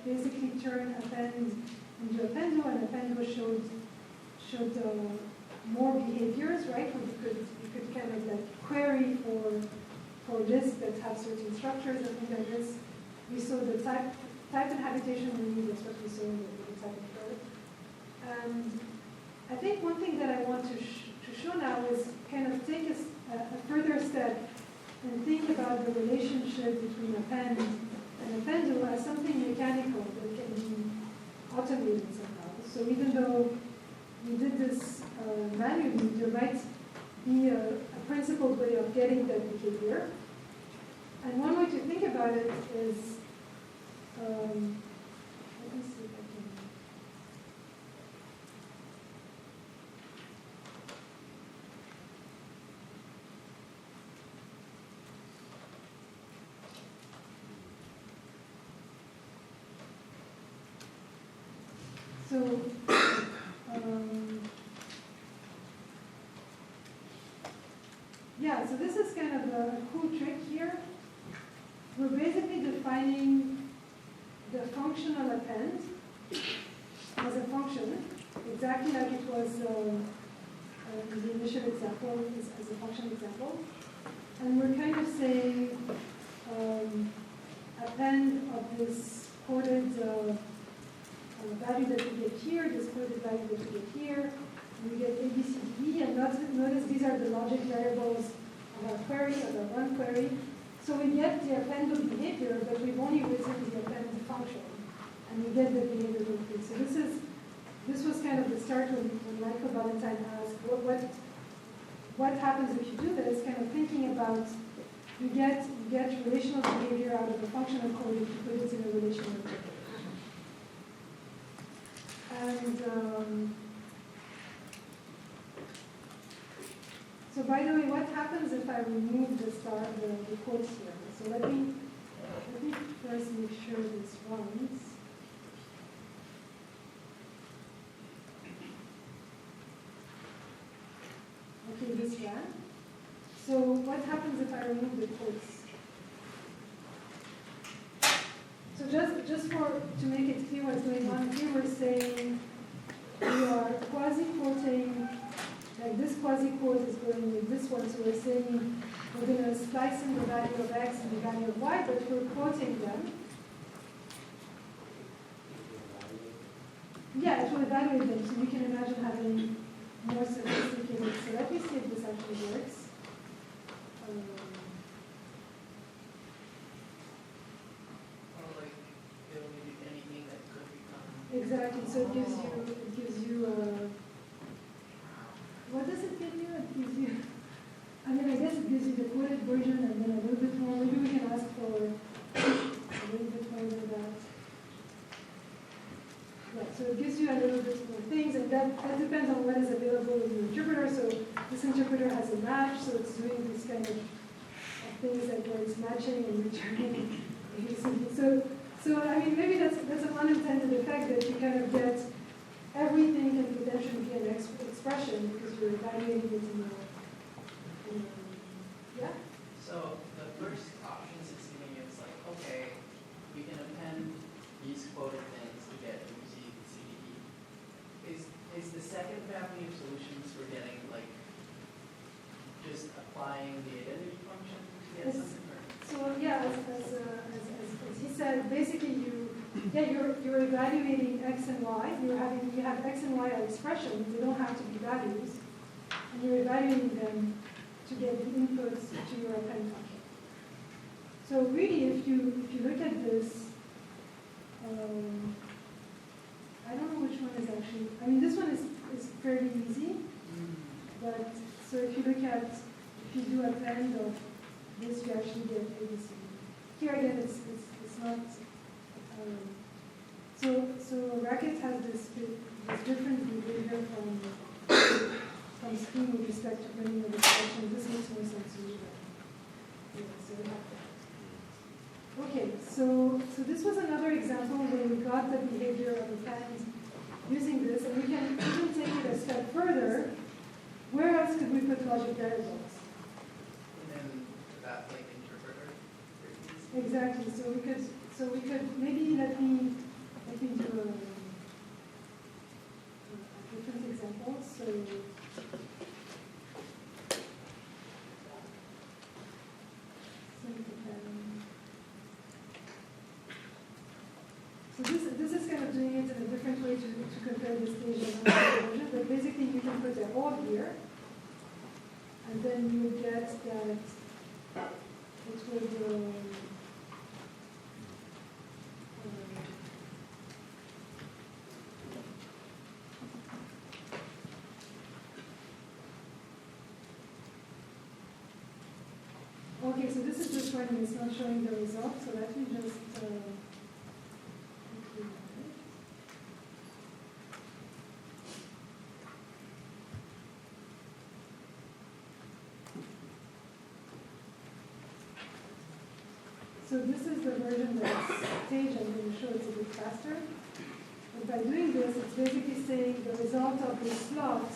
basically turn append into appendo, and appendo showed more behaviors, right? Where you could kind of like query for lists that have certain structures and things like this. We saw the type and habitation we need, that's what we saw in the type of code. And I think one thing that I want to show now is kind of take a further step and think about the relationship between append and appendo as something mechanical that can be automated somehow. So even though we did this manually, there might be a principled way of getting that behavior. And one way to think about it is, let me see if I can. So, yeah, so this is kind of a cool trick here. We're basically defining the functional append as a function, exactly like it was in the initial example, as a function example. And we're kind of saying append of this coded value that we get here, this coded value that we get here, and we get A, B, C, D, E, and notice these are the logic variables of our query, of our run query. So we get the append behavior, but we've only written the append function, and we get the behavior real quick. So this was kind of the start when Michael Valentine asked, what happens if you do this? Kind of thinking about you get relational behavior out of a functional code if you put it in a relational interpreter. And so by the way, what happens if I remove the quotes here? So let me first make sure this runs. Okay, this ran. So what happens if I remove the quotes? So just to make it clear what's going on here, we're saying we are quasi-quoting, like this quasi-quote is going with this one, so we're saying we're going to splice in the value of x and the value of y, but we're quoting them. Yeah, it will evaluate them, so you can imagine having more sophisticated. So let me see if this actually works. Exactly. So it gives you. What does it give you? It gives you. I mean, I guess it gives you the quoted version and then a little bit more. Maybe we can ask for a little bit more than that. Yeah. So it gives you a little bit more things, and that depends on what is available in your interpreter. So this interpreter has a match, so it's doing this kind of things like where it's matching and returning. So I mean, maybe that's an unintended effect that you kind of get everything can potentially be an expression because you're evaluating it in yeah? So the first option is giving you, it's like, okay, we can append these quoted things to get A, B, C, D, E. Is the second family of solutions we're getting like just applying the identity function to get something? So yeah, as he said, basically you're evaluating x and y. You have x and y are expressions. They don't have to be values, and you're evaluating them to get the inputs to your append function. So really, if you look at this, I don't know which one is actually. I mean, this one is fairly easy, but so if you do append of this, you actually get ABC. Here again, it's not. So Racket has this different behavior from Scheme with respect to printing of expressions. This makes more sense to me. Okay, so this was another example where we got the behavior of append using this, and we can even take it a step further. Where else could we put logic variables? That like interpreter. Exactly. So we could maybe let me me do a different example. So this is kind of doing it in a different way to compare the stage and the version, but basically you can put a all here, and then you get that it would okay, so this is just running, it's not showing the result, so let me just so this is the version that's staged. I'm going to show it a bit faster. But by doing this, it's basically saying the result of this slot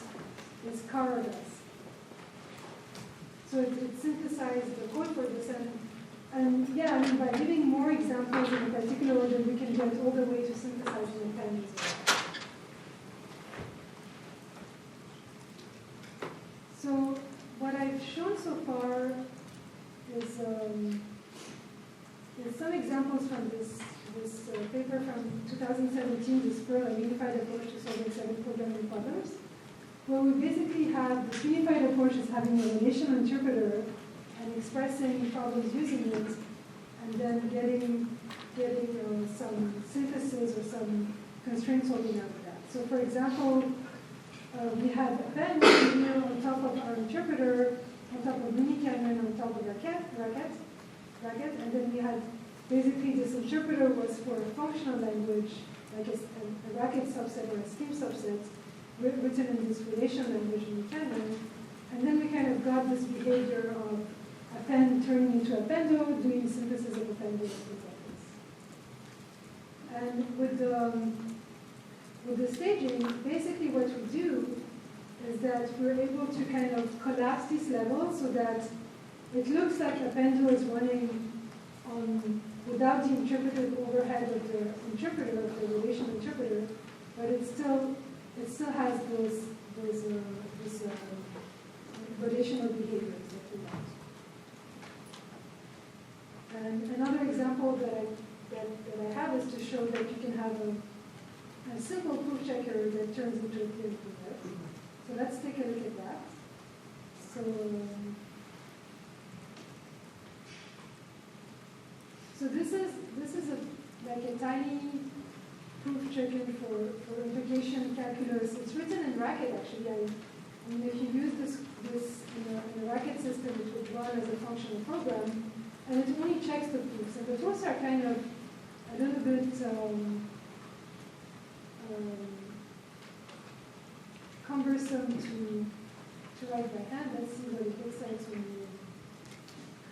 is colorless. So it synthesized the code for this. And yeah, I mean, by giving more examples in a particular order, we can get all the way to synthesizing the pen as well. So what I've shown so far is some examples from this paper from 2017, this unified approach to solving 7 programming problems, where we basically have this unified approach is having a relational interpreter and expressing problems using it, and then getting some synthesis or some constraint solving out of that. So for example, we had a pen here on top of our interpreter, on top of mini-cannon, on top of racket, and then we had basically this interpreter was for a functional language, like a racket subset or a scheme subset, written in this relational language mini-cannon, and then we kind of got this behavior of append turning into appendo, doing synthesis of appendo and things like this. And with the staging, basically what we do is that we're able to kind of collapse these levels so that it looks like appendo is running on without the interpretive overhead of the interpreter, of the relational interpreter, but it still has this relational behaviors that we want. And another example that I have is to show that you can have a simple proof checker that turns into a clear proof. So let's take a look at that. So this is like a tiny proof checker for implication calculus. It's written in racket actually. I mean, if you use this in a racket system, it would run as a functional program, and it only checks the proofs. And the proofs are kind of a little bit cumbersome to write by hand. Let's see what it looks like when you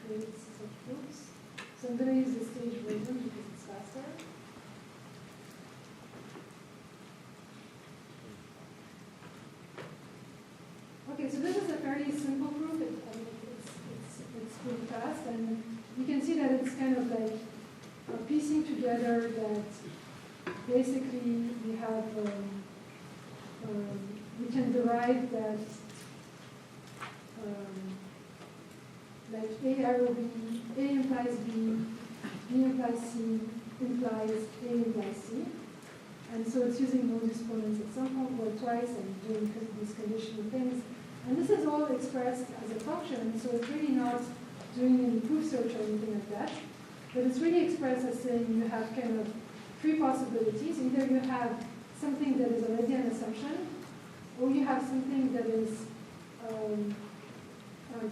create such proofs. So I'm going to use the stage version because it's faster. Okay, so this is a fairly simple proof. It's pretty fast, and you can see that it's kind of like piecing together that basically we have we can derive that like A arrow B, A implies B, B implies C, implies A implies C. And so it's using those exponents at some point or twice and doing these conditional things. And this is all expressed as a function, so it's really not doing any proof search or anything like that. But it's really expressed as saying you have kind of 3 possibilities. Either you have something that is already an assumption, or you have something that is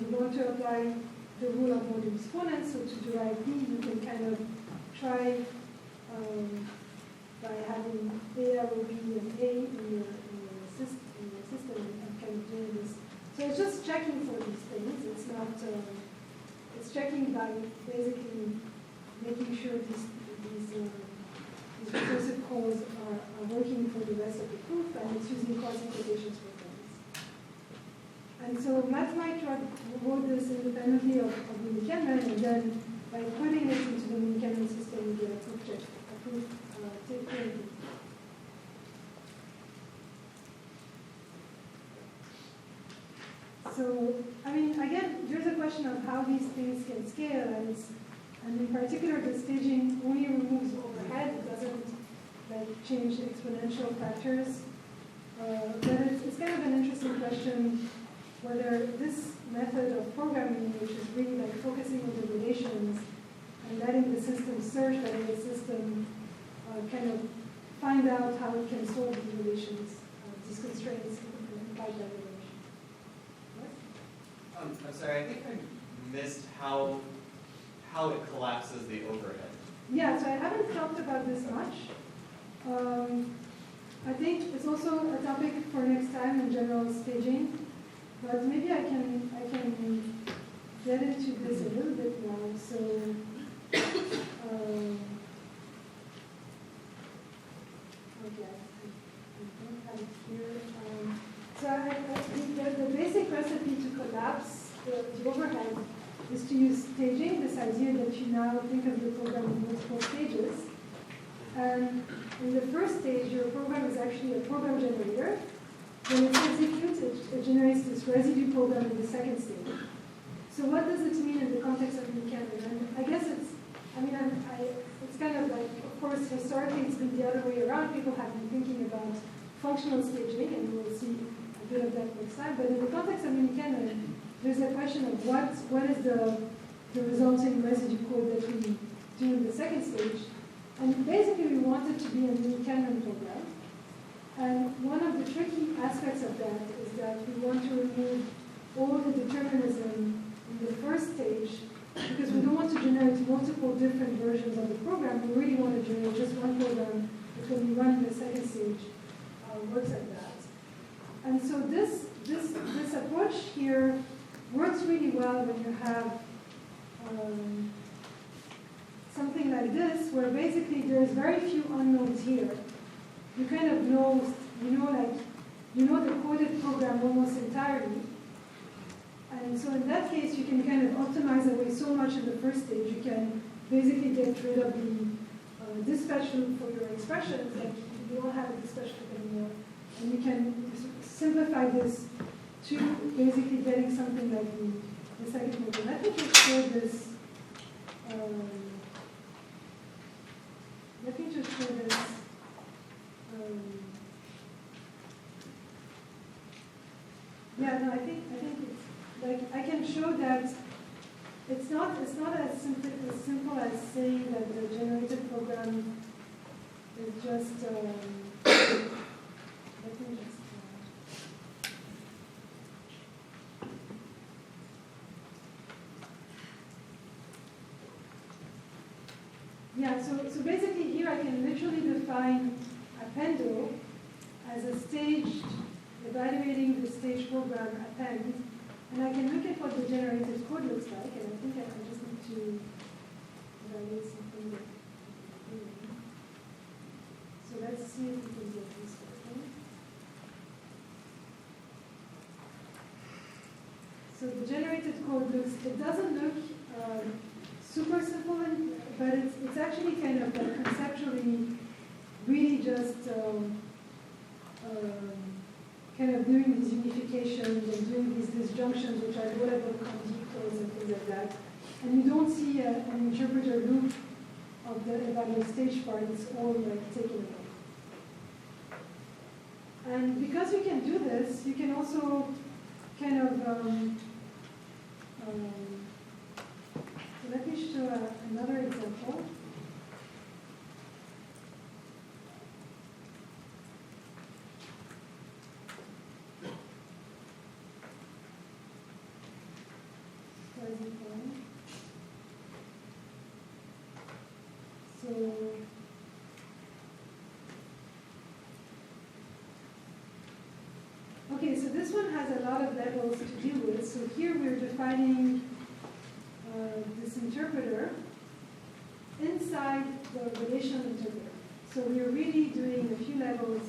you want to apply the rule of module exponents. So to derive B, you can kind of try by having A arrow B and A in your system and kind of doing this. So it's just checking for these things. It's not. It's checking by basically making sure these recursive calls are working for the rest of the proof, and it's using cross implications for things. And so Mathmite wrote this independently of mini-cannon, and then by putting it into the mini-cannon system, we get a proof check, a proof taken So, I mean, again, there's a question of how these things can scale, and in particular, the staging only removes overhead. It doesn't like change exponential factors. But it's kind of an interesting question whether this method of programming, which is really like focusing on the relations and letting the system search, letting the system kind of find out how it can solve these relations, these constraints implied by the relation. Yes? I'm sorry, I think I missed how it collapses the overhead. Yeah, so I haven't talked about this much. I think it's also a topic for next time in general staging, but maybe I can get into this a little bit now. So, okay, I don't have it here. So I think the basic recipe to collapse the overhead is to use staging, this idea that you now think of your program in multiple stages. And in the first stage, your program is actually a program generator. When it's executed, it generates this residue program in the second stage. So what does it mean in the context of Buchanan? And I guess it's kind of like, of course, historically it's been the other way around. People have been thinking about functional staging, and we'll see a bit of that next time. But in the context of Buchanan, there's a question of what is the resulting residue code that we do in the second stage. And basically, we want it to be a Buchanan program. And one of the tricky aspects of that is that we want to remove all the determinism in the first stage, because we don't want to generate multiple different versions of the program. We really want to generate just one program that when we run in the second stage works like that. And so this approach here works really well when you have something like this, where basically there's very few unknowns here. You kind of know the coded program almost entirely. And so in that case, you can kind of optimize away so much in the first stage. You can basically get rid of the dispatch loop for your expressions, like you don't have a dispatch loop anymore. And you can simplify this to basically getting something like the second model. Let me just show this. Let me just show this. Yeah, no, I think it's like I can show that it's not as simple as saying that the generated program is just. Let me just. Yeah, so basically here I can literally define appendo as a staged, evaluating the stage program append, and I can look at what the generated code looks like, and I think I just need to evaluate something that I'm doing. So let's see if we can get this working. So the generated code it doesn't look super simple, but it's actually kind of like conceptually really just kind of doing these unifications and doing these disjunctions, which are low-level conductors and things like that. And you don't see an interpreter loop of the evaluate stage part. It's all like taken away. And because you can do this, you can also kind of so let me show another example. So okay, so this one has a lot of levels to deal with. So here we're defining this interpreter inside the relational interpreter. So we're really doing a few levels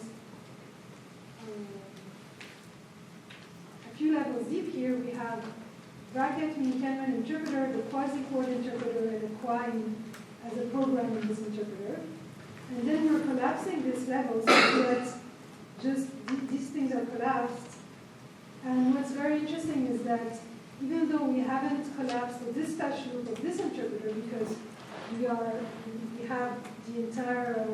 deep here. We have bracket Buchanan interpreter, the quasi-chord interpreter, and a quine as a program in this interpreter. And then we're collapsing this level so that just these things are collapsed. And what's very interesting is that even though we haven't collapsed the dispatch loop of this interpreter because we have the entire,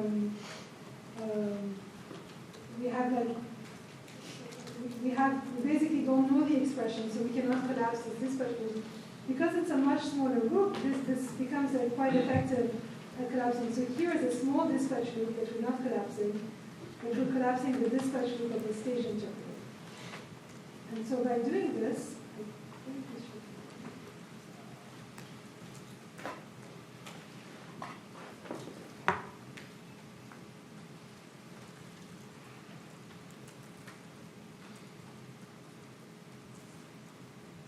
we basically don't know the expression, so we cannot collapse the dispatch loop. Because it's a much smaller group, this becomes quite effective at collapsing. So here is a small dispatch loop that we're not collapsing, but we're collapsing the dispatch loop of the stage interpreter. And so by doing this,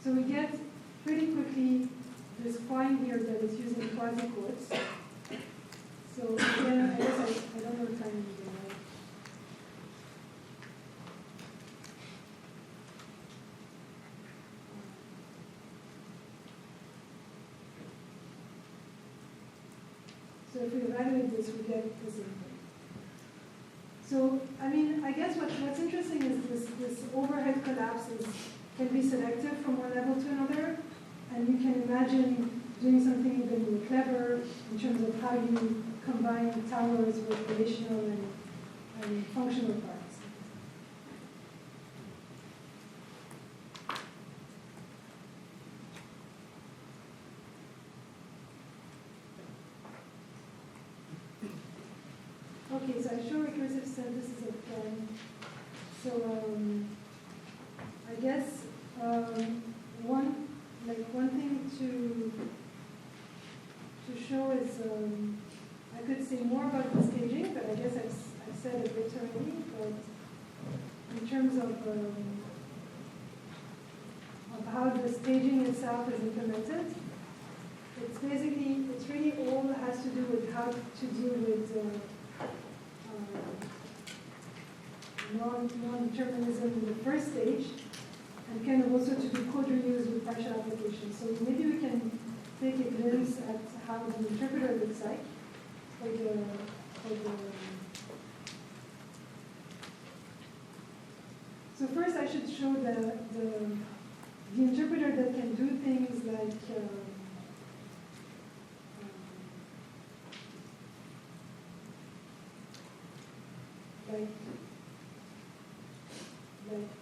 so we get pretty quickly this point here that is using quasi-quotes. So again, I guess I don't know the time anymore. So if we evaluate this, we get the same thing. So, I mean, I guess what's interesting is this overhead collapses can be selective from one level to another, and you can imagine doing something even more clever in terms of how you combine towers with relational and functional parts. Okay, so I show recursive synthesis of form. So I guess one thing to show is I could say more about the staging, but I guess I've said a bit already. But in terms of how the staging itself is implemented, it's really all has to do with how to deal with non-determinism in the first stage, and kind of also to do code reuse with partial applications. So maybe we can take a glimpse at how the interpreter looks like for the So first I should show the interpreter that can do things like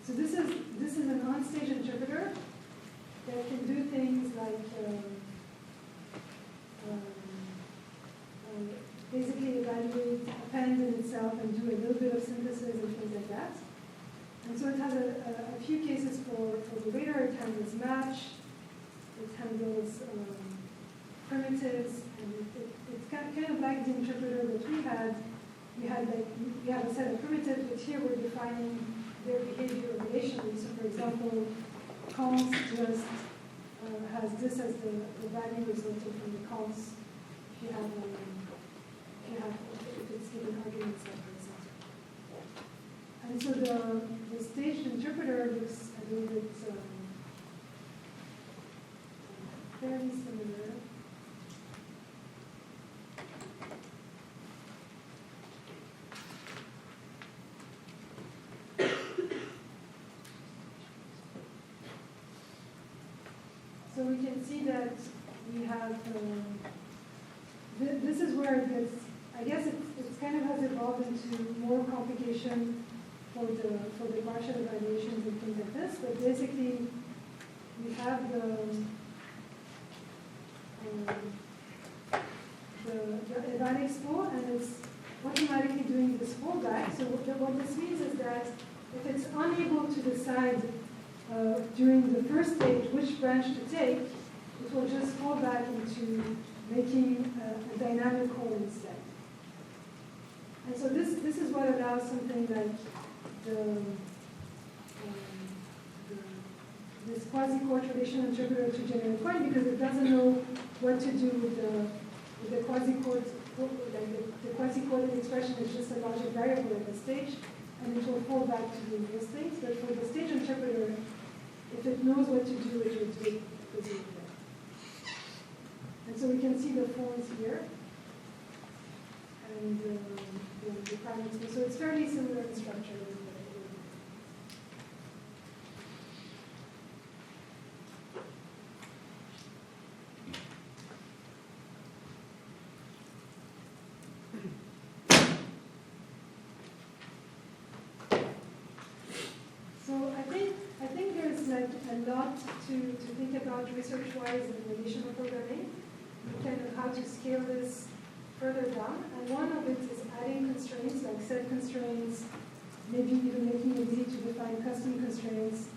so this is an on-stage interpreter that can do things like basically evaluate, append in itself, and do a little bit of synthesis and things like that. And so it has a few cases for the radar. It handles match, it handles primitives, and it's kind of like the interpreter that we had. We have a set of primitives, but here we're defining their behavior relationally. So for example, const just has this as the value resulting from the const if it's given arguments like this. And so the staged interpreter looks a little bit fairly similar. So we can see that we have, this is where it gets, I guess it's kind of has evolved into more complication for the partial evaluations and things like this, but basically we have the eval expo, and it's automatically doing this fallback. So what this means is that if it's unable to decide during the first stage which branch to take, it will just fall back into making a dynamic call instead. And so this is what allows something like this quasi-quote relational interpreter to generate point, because it doesn't know what to do with the quasi-quote. The quasi-quoted expression is just a logic variable at the stage, and it will fall back to the inverse state. But for the stage interpreter, if it knows what to do, it will do it there. And so we can see the forms here, and the parameters. So it's fairly similar in structure. a lot to think about research-wise in relational programming, kind of how to scale this further down. And one of it is adding constraints, like set constraints, maybe even making it easy to define custom constraints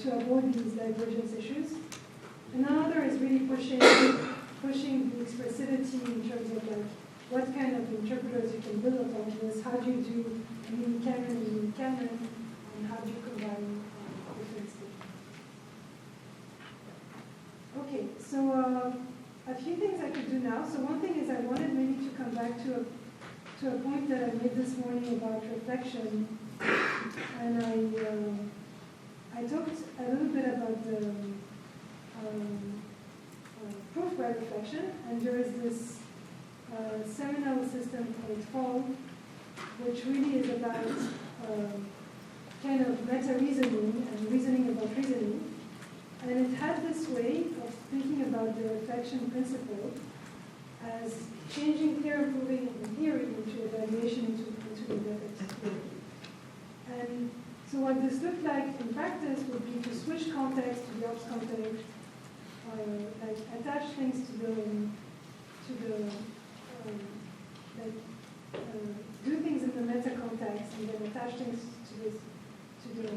to avoid these divergence issues. Another is really pushing the expressivity in terms of like what kind of interpreters you can build upon this, how do you do Amin canon and Amin canon, and how do you combine different statements. Okay, so a few things I could do now. So one thing is I wanted maybe to come back to a point that I made this morning about reflection, and I talked a little bit about the proof by reflection, and there is this seminal system called FOLD, which really is about kind of meta-reasoning and reasoning about reasoning. And it had this way of thinking about the reflection principle as changing theorem proving in theory into evaluation into the indefinite theory. And so what this looked like in practice would be to switch context to the ops context, like attach things to the do things in the meta context and then attach things to the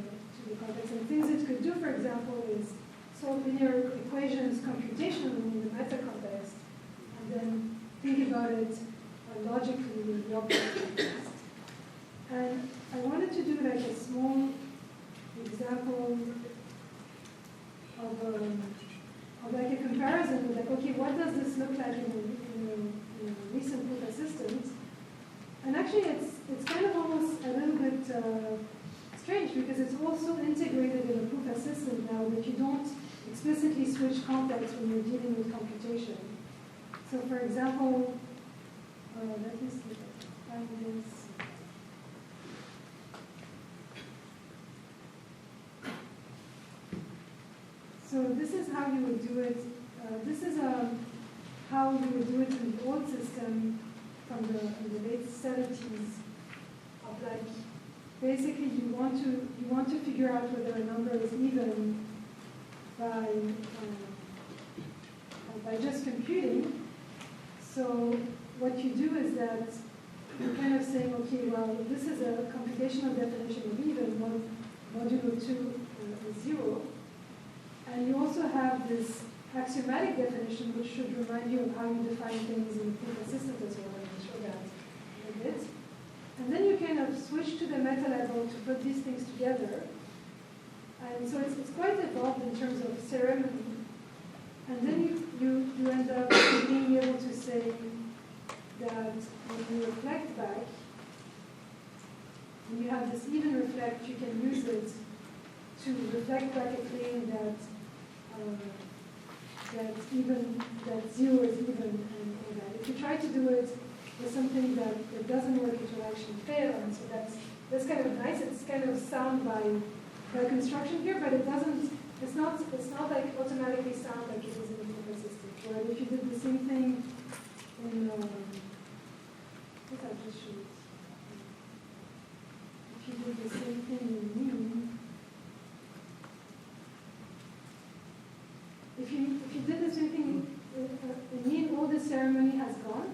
context. And things it could do, for example, is solve linear equations computationally in the meta context, and then think about it logically in the object context. And I wanted to do like a small example of like a comparison with like, okay, what does this look like in a recent proof assistant? And actually it's kind of almost a little bit strange because it's also integrated in a proof assistant now that you don't explicitly switch context when you're dealing with computation. So for example, let me see if I can find this. So this is how you would do it. This is how you would do it in the old system from the late 70s. Of like, basically, you want to figure out whether a number is even by just computing. So what you do is that you're kind of saying, okay, well, this is a computational definition of even. Modulo 2 is 0. And you also have this axiomatic definition, which should remind you of how you define things in the proof assistant as well. I'll show that in a bit. And then you kind of switch to the meta level to put these things together. And so it's quite evolved in terms of ceremony. And then you end up being able to say that when you reflect back, when you have this even reflect, you can use it to reflect back a claim that that 0 is even and all that. If you try to do it with something that doesn't work, it will actually fail. And so that's kind of nice. It's kind of sound by construction here, but it doesn't. It's not like automatically sound like it is in the proof assistant. Right? If you did the same thing in what I just showed. If you did the same thing in Amin. If you did the same thing in Amin, all the ceremony has gone.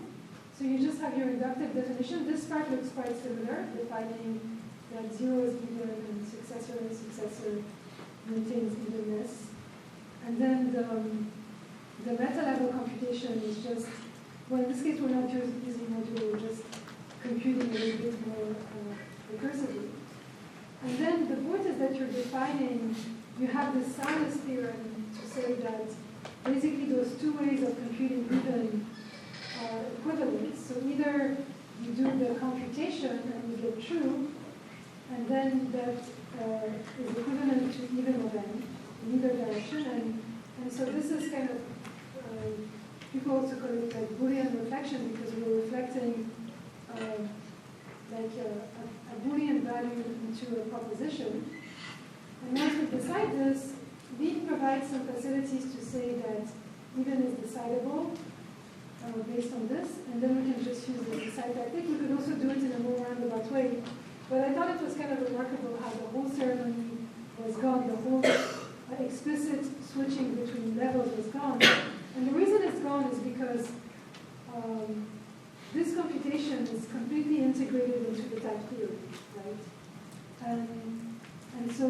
So you just have your inductive definition. This part looks quite similar, defining that 0 is even and successor maintains evenness. And then the meta level computation is just, well, in this case we're not using modulo, we're just computing a little bit more recursively. And then the point is that you're defining, you have this soundness theorem to say that basically those two ways of computing even are equivalent. So either you do the computation and you get true, and then that is equivalent to even or then in either direction. And so this is kind of, people also call it like Boolean reflection because we're reflecting like a Boolean value into a proposition. And once we decide this, we provide some facilities to say that even is decidable based on this, and then we can just use the decide tactic. We could also do it in a more roundabout way. But I thought it was kind of remarkable how the whole ceremony was gone, the whole explicit switching between levels was gone. And the reason it's gone is because this computation is completely integrated into the type theory, right? And so,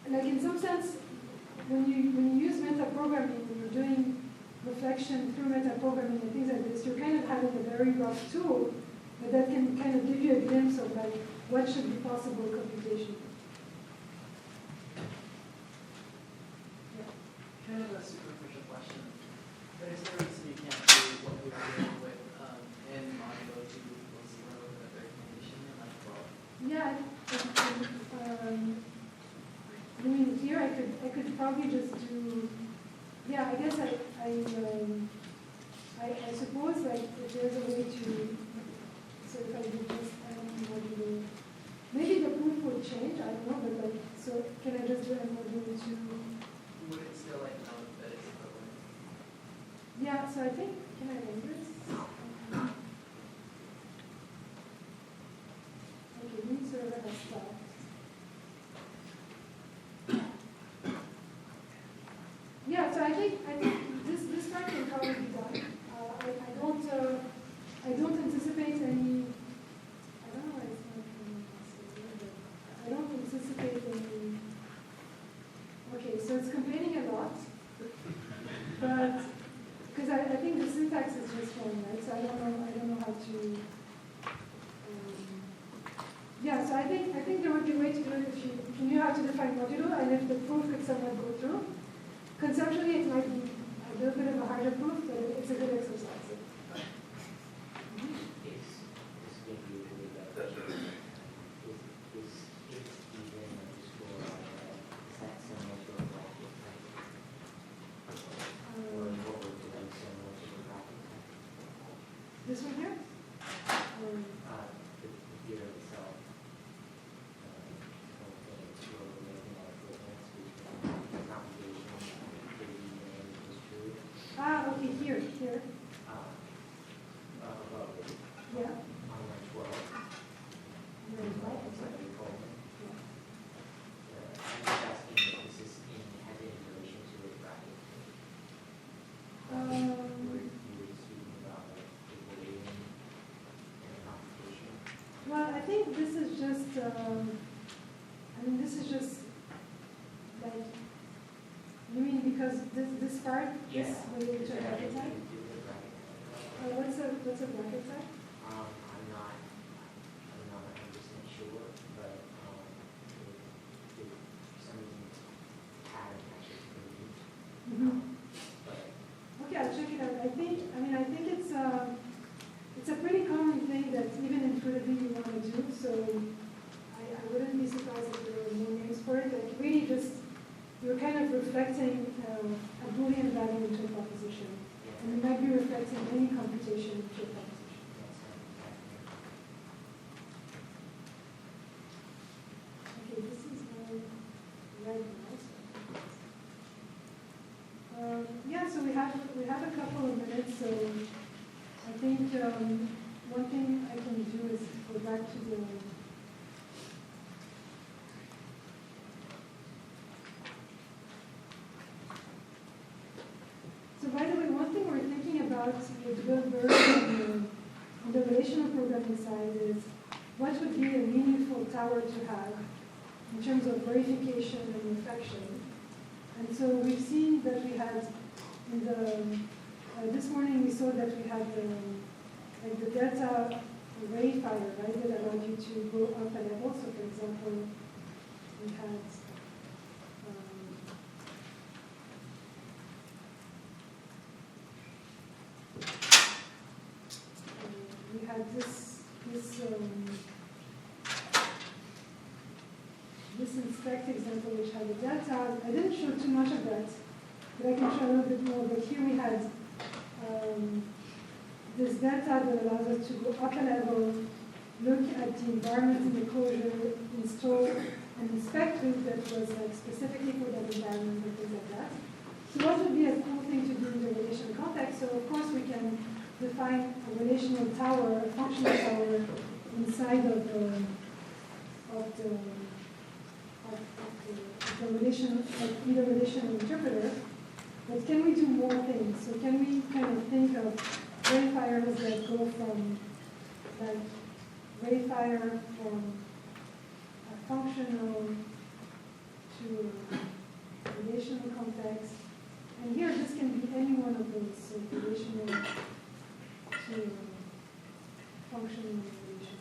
like in some sense, when you use metaprogramming, when you're doing reflection through metaprogramming and things like this, you're kind of having a very rough tool, but that can kind of give you a glimpse of like what should be possible computation. Kind of a superficial question, but is there a reason you can't do what we were doing with n modulo 2 equals 0 in the third condition in like 12? Yeah, I mean here I could probably just do, yeah, I guess I suppose like if there's a way to, so if I do just n modulo, maybe the proof would change, I don't know, but like, so can I just do n modulo 2? Would it still like know that it's equivalent? Yeah, so I think, can I run this? Okay, main server has stopped. Yeah, so I think this part can probably be done. I don't anticipate any. I don't know why it's not coming across here, but I don't anticipate any. Okay, so it's complaining a lot, but because I think the syntax is just wrong, right? So I don't know how to. Yeah, so I think there would be a way to do it if you knew how to define modulo, and if the proof could somewhat go through. Conceptually, it might be a little bit of a harder proof, but it's a good exercise. This one here? The year itself. Okay, here. Yeah. On line 12. Very well. I'm just asking if this is has any relation to a bracket. You were speaking about like the weighting and the computation. Well, I think this is just, this is just like, you mean because this part is related to a bracket type? What's a bracket type? I'm not 100% sure, but for some reason pattern actually produced. But Okay, I'll check it out. I think it's a pretty common thing that even intuitively you want to do, so I wouldn't be surprised if there were no names for it. Like really just, you're kind of reflecting a Boolean value into a proposition. And you might be reflecting any computation into a proposition. Okay, this is my right mouse. Yeah, so we have a couple of minutes, so I think one thing I can do is go back to the So by the way, one thing we're thinking about with Wilbur on the relational programming side is what would be a meaningful tower to have in terms of verification and reflection. And so we've seen that we had in the this morning we saw that we had the delta verifier, right, that allowed you to go up a level. So for example, we had this inspect example which had a delta. I didn't show too much of that, but I can show a little bit more. But here we had this delta that allows us to go up a level, look at the environment in the closure, install an inspect loop that was like specifically for that environment and things like that. So what would be a cool thing to do in the relational context? So of course we can define a relational tower, a functional tower inside of the the relation, like either relational interpreter. But can we do more things? So can we kind of think of verifiers that go from like verifier from a functional to a relational context? And here, this can be any one of those, so relational to functional relation.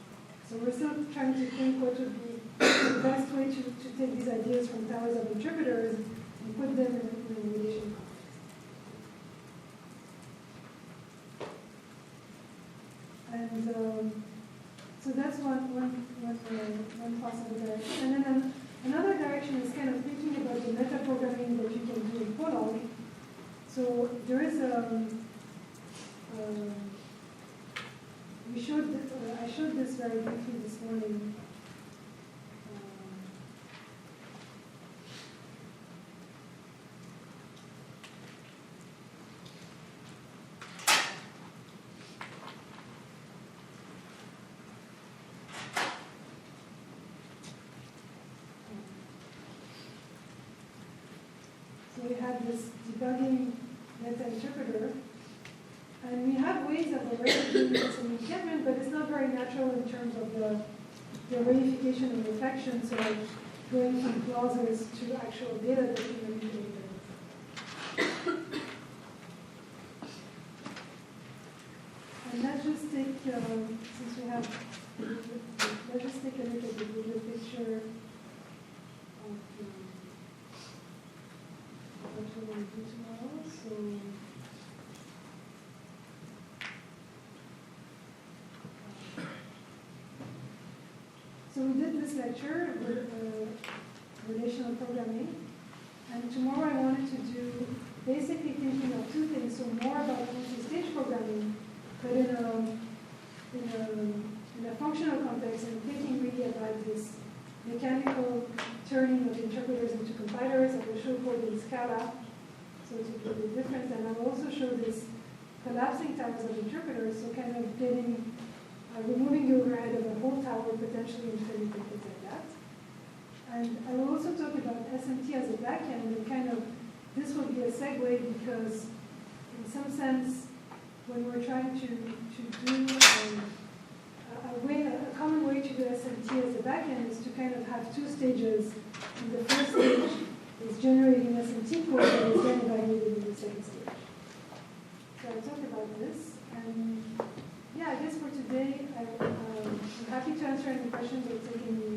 So we're still trying to think what would be the best way to take these ideas from towers of interpreters and put them in a relation context. And so that's one possible direction. And then another direction is kind of thinking about the metaprogramming that you can do in Prolog. So there is I showed this very briefly this morning. So we have this debugging meta interpreter, and we have ways of already doing this in encampment, but it's not very natural in terms of the reification and reflection, so like going from clauses to actual data that you manipulate. And let's just take, since we have, let's just take a look at the bigger picture of what we want to do tomorrow. So we did this lecture with relational programming, and tomorrow I wanted to do basically thinking of two things. So more about multi-stage programming, but in a functional context, and thinking really about this mechanical turning of interpreters into compilers. I will show code in Scala, so it will be a bit different. And I'll also show this collapsing towers of interpreters, so kind of getting, removing the overhead of a whole tower, potentially infinity, things like that. And I will also talk about SMT as a backend, and kind of, this will be a segue because, in some sense, when we're trying to do a common way to do SMT as a backend is to kind of have two stages. And the first stage is generating SMT code that is then evaluated in the second stage. So I'll talk about this. And yeah, I guess for today, I'm happy to answer any questions or take any